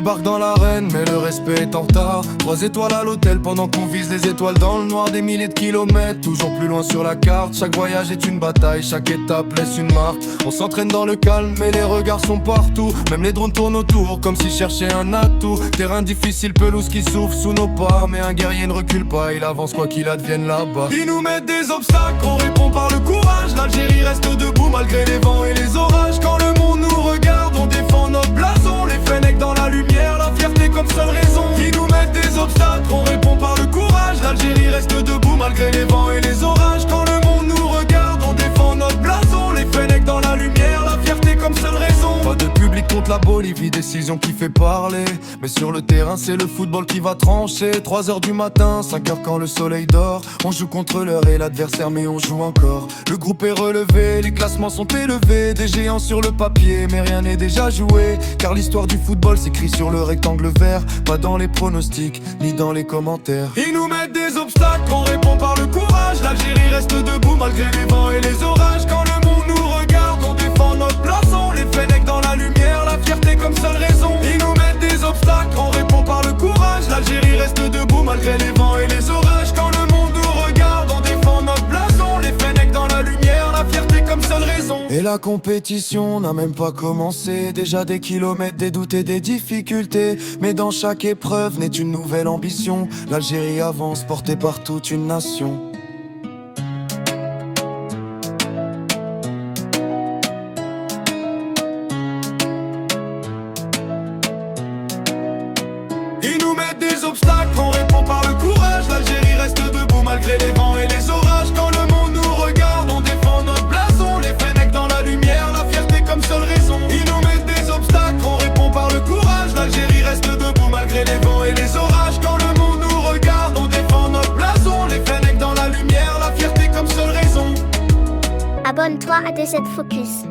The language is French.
débarque dans l'arène, mais le respect est en retard. 3 étoiles à l'hôtel pendant qu'on vise les étoiles dans le noir. Des milliers de kilomètres, toujours plus loin sur la carte. Chaque voyage est une bataille, chaque étape laisse une marque. On s'entraîne dans le calme, mais les regards sont partout. Même les drones tournent autour, comme si cherchaient un atout. Terrain difficile, pelouse qui souffle sous nos pas. Mais un guerrier ne recule pas, il avance quoi qu'il advienne là-bas. Ils nous mettent des obstacles, on répond par le courage. L'Algérie reste debout malgré les vents et les orages. Quand le monde nous regarde, on défend notre blason. Les Fennecs dans la lumière, la fierté comme seule raison. Ils nous mettent des obstacles, on répond par le courage. L'Algérie reste debout malgré les vents et les orages. Quand le monde nous regarde, on défend notre blason. Les Fennecs dans la lumière, la fierté comme seule raison. Pas de public contre la Bolivie, décision qui fait parler. Mais sur le terrain, c'est le football qui va trancher. 3h du matin, 5h quand le soleil dort. On joue contre l'heure et l'adversaire, mais on joue encore. Le groupe est relevé, les classements sont élevés. Des géants sur le papier, mais rien n'est déjà joué. Car l'histoire du football s'écrit sur le rectangle vert. Pas dans les pronostics, ni dans les commentaires. Ils nous mettent des obstacles, on répond par le courage. L'Algérie reste debout malgré les vents et les orages. Quand le monde nous regarde, on défend notre blason. Les Fennecs dans la lumière, la fierté comme seule raison. Ils nous mettent des obstacles, on répond par le courage. L'Algérie reste debout malgré les vents et les orages. Quand le monde nous regarde, on défend notre blason. Les Fennecs dans la lumière, la fierté comme seule raison. Et la compétition n'a même pas commencé. Déjà des kilomètres, des doutes et des difficultés. Mais dans chaque épreuve naît une nouvelle ambition. L'Algérie avance, portée par toute une nation. Ils nous mettent des obstacles, on répond par le courage. L'Algérie reste debout malgré les vents et les orages. Quand le monde nous regarde, on défend notre blason. Les Fennecs dans la lumière, la fierté comme seule raison. Ils nous mettent des obstacles, on répond par le courage. L'Algérie reste debout malgré les vents et les orages. Quand le monde nous regarde, on défend notre blason. Les Fennecs dans la lumière, la fierté comme seule raison. Abonne-toi à D7 Focus.